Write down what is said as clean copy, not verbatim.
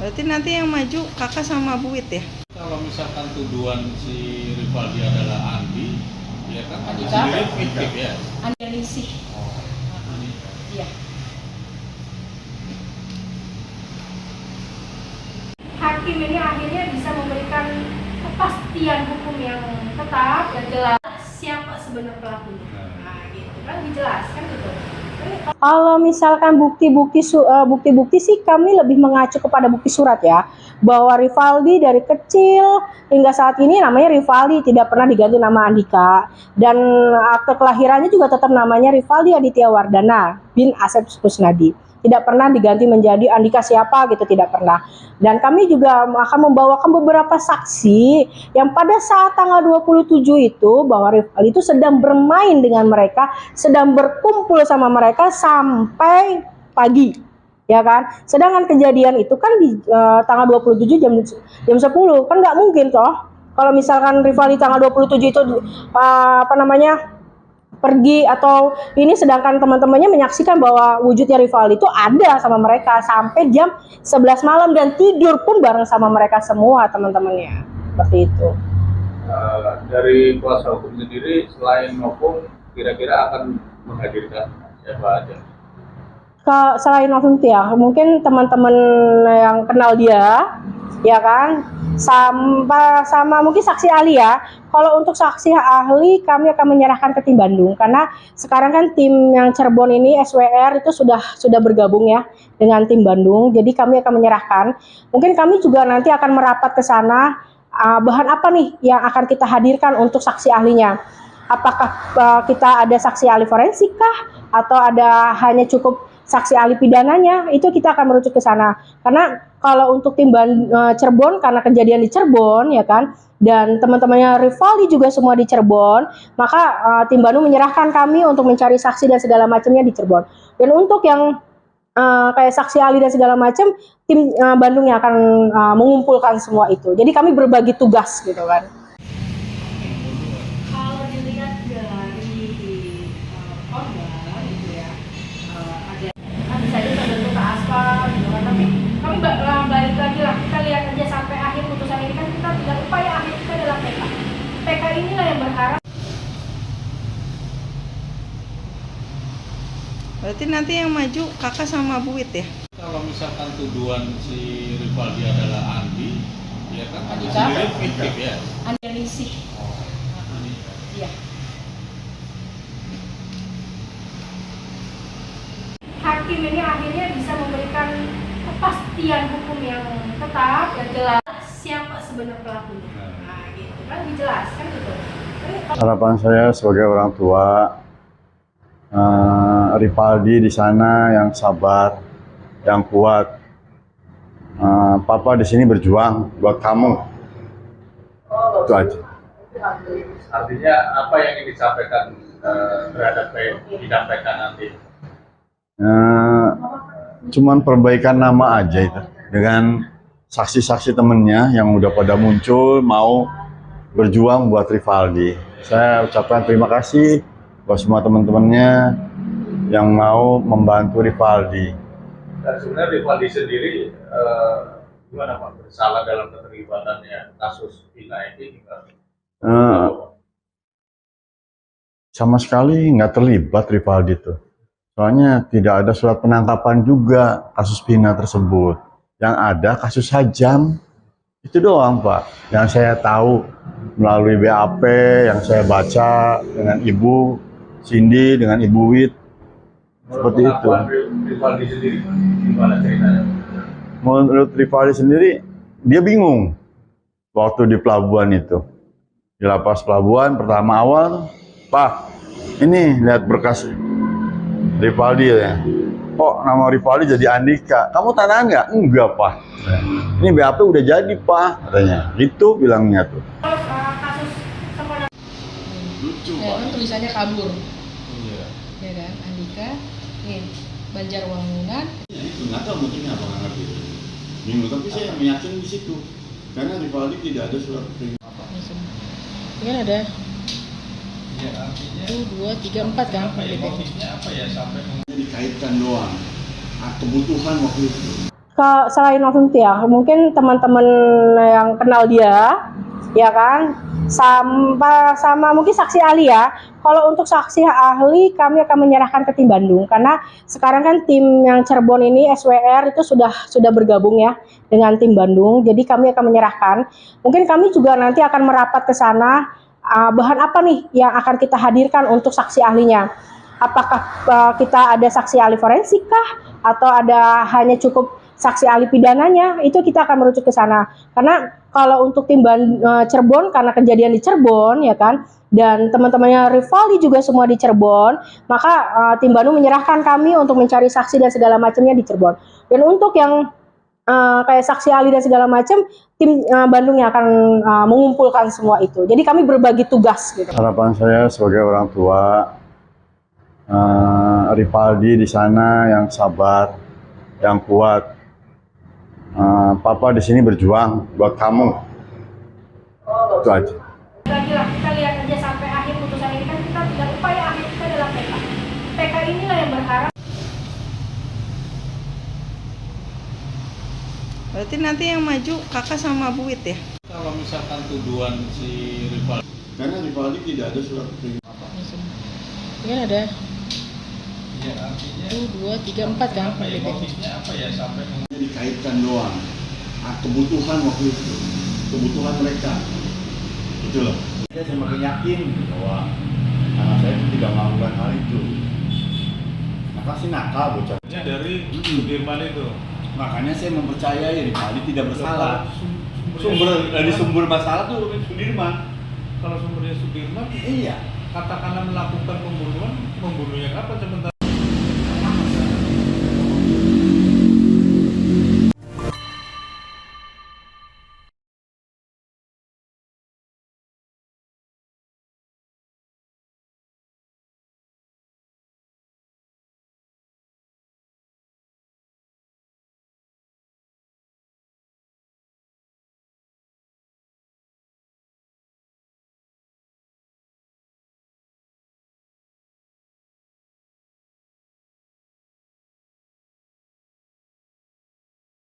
Berarti nanti yang maju kakak sama Bu Wit ya? Kalau misalkan tuduhan si Rivaldi adalah Andi, ya kan Andi Andika? sendiri fiktif ya. Andi Ningsih. Iya. Hakim ini akhirnya bisa memberikan kepastian hukum yang tetap dan jelas siapa sebenarnya pelakunya. Nah, gitu kan dijelaskan gitu. Kalau misalkan bukti-bukti sih kami lebih mengacu kepada bukti surat ya, bahwa Rivaldi dari kecil hingga saat ini namanya Rivaldi, tidak pernah diganti nama Andika, dan akte kelahirannya juga tetap namanya Rivaldi Aditya Wardana bin Asep Kusnadi, tidak pernah diganti menjadi Andika siapa gitu, tidak pernah. Dan kami juga akan membawakan beberapa saksi yang pada saat tanggal 27 itu bahwa Rivaldi itu sedang bermain dengan mereka, sedang berkumpul sama mereka sampai pagi, ya kan. Sedangkan kejadian itu kan di tanggal 27 jam 10, kan nggak mungkin toh kalau misalkan Rivaldi tanggal 27 itu pergi atau ini, sedangkan teman-temannya menyaksikan bahwa wujudnya Rivaldi itu ada sama mereka sampai jam 11 malam dan tidur pun bareng sama mereka semua teman-temannya, seperti itu. Dari kuasa hukum sendiri selain Novum kira-kira akan menghadirkan siapa aja? Selain Novum ya, mungkin teman-teman yang kenal dia, ya kan, sama mungkin saksi ahli ya. Kalau untuk saksi ahli kami akan menyerahkan ke tim Bandung, karena sekarang kan tim yang Cirebon ini SWR itu sudah bergabung ya dengan tim Bandung. Jadi kami akan menyerahkan. Mungkin kami juga nanti akan merapat ke sana, bahan apa nih yang akan kita hadirkan untuk saksi ahlinya. Apakah kita ada saksi ahli forensik kah, atau ada hanya cukup saksi ahli pidananya, itu kita akan merujuk ke sana. Karena kalau untuk tim Cirebon, karena kejadian di Cirebon ya kan, dan teman-temannya Rivaldi juga semua di Cirebon, maka tim Bandung menyerahkan kami untuk mencari saksi dan segala macamnya di Cirebon. Dan untuk yang kayak saksi ahli dan segala macam, tim Bandung yang akan mengumpulkan semua itu. Jadi kami berbagi tugas gitu kan. Kalau dilihat dari korban gitu ya, ada bisa aja terbentuk ke aspal gitu kan, tapi kami balik lagi lah, kita lihat aja sampai akhir putusan ini kan, kita tidak, upaya akhir kita adalah PK. PK inilah yang berharap. Berarti nanti yang maju kakak sama Bu Wit ya? Kalau misalkan tuduhan si Rivaldi adalah Andi, ya kan Andi Andika? sendiri fiktif ya. Andi Ningsih. Iya. Hakim ini akhirnya bisa memberikan kepastian hukum yang tetap dan jelas siapa sebenarnya pelakunya. Nah, gitu kan dijelaskan gitu. Harapan saya sebagai orang tua, Rivaldi di sana yang sabar, yang kuat. Papa di sini berjuang buat kamu. Itu aja. Artinya apa yang ingin disampaikan terhadap bidang PK nanti? Cuman perbaikan nama aja itu, dengan saksi-saksi temennya yang udah pada muncul mau berjuang buat Rivaldi. Saya ucapkan terima kasih buat semua teman-temannya yang mau membantu Rivaldi. Dan sebenarnya Rivaldi sendiri gimana Pak, bersalah dalam keterlibatannya kasus Vina ini? Sama sekali nggak terlibat Rivaldi itu. Soalnya tidak ada surat penangkapan juga kasus Vina tersebut. Yang ada kasus Hajam. Itu doang Pak. Yang saya tahu melalui BAP, yang saya baca dengan Ibu Cindy, dengan Ibu Wit. Seperti itu. Rivaldi sendiri gimana ceritanya? Menurut Rivaldi sendiri, dia bingung waktu di pelabuhan itu. Di lapas pelabuhan pertama awal, Pak, ini lihat berkas Rivaldi ya. Kok nama Rivaldi jadi Andika? Kamu tanah nggak? Enggak, Pak. Ini BAP udah jadi, Pak, katanya. Gitu bilangnya tuh. Kasus sekolah. Lucu Ya Pak. kan tulisannya kabur, Iya. ya kan, Andika, nih, Banjarwangunan. Ya itu nggak tahu motifnya apa, nggak ngerti. Bingung, tapi saya meyakini di situ karena Rivaldi tidak ada surat perintah. Ini kan ada Ya, artinya 1, 2, 3, 4 kan? motifnya apa ya sampai Dikaitkan doang kebutuhan waktu itu. selain Novum Tia, mungkin teman-teman yang kenal dia, ya kan, sama mungkin saksi ahli ya. Kalau untuk saksi ahli kami akan menyerahkan ke tim Bandung karena sekarang kan tim yang Cirebon ini SWR itu sudah bergabung ya dengan tim Bandung. Jadi kami akan menyerahkan. Mungkin kami juga nanti akan merapat ke sana. Bahan apa nih yang akan kita hadirkan untuk saksi ahlinya? Apakah kita ada saksi ahli forensik kah? Atau ada hanya cukup saksi ahli pidananya? Itu kita akan merujuk ke sana. Karena kalau untuk tim Cirebon, karena kejadian di Cirebon ya kan, dan teman-temannya Rivaldi juga semua di Cirebon, maka tim Bandung menyerahkan kami untuk mencari saksi dan segala macamnya di Cirebon. Dan untuk yang kayak saksi ahli dan segala macam, tim Bandung yang akan mengumpulkan semua itu. Jadi kami berbagi tugas gitu. Harapan saya sebagai orang tua, Rivaldi di sana yang sabar, yang kuat. Papa di sini berjuang buat kamu. Itu aja. Kita lihat aja sampai akhir putusan ini kan kita tidak upaya akhir kita adalah PK. PK inilah yang berharap. Berarti nanti yang maju kakak sama Bu Wit ya? Kalau misalkan tuduhan si Rivaldi, Karena Rivaldi tidak ada surat perintah apa. Ini kan ada ya artinya 1, 2, 3, 4 kan? apa ya, motifnya apa ya sampai Dikaitkan doang. Kebutuhan waktu itu, kebutuhan mereka. Itu loh. Saya semakin yakin bahwa anak saya itu tidak melakukan hal itu. Maka sih nakal bocah. dari Sudirman itu. Makanya saya mempercayai Rivaldi tidak bersalah. Sumber masalah tuh Sudirman. Kalau sumbernya Sudirman, Iya. katakanlah melakukan pembunuhan, membunuhnya kapan sebentar?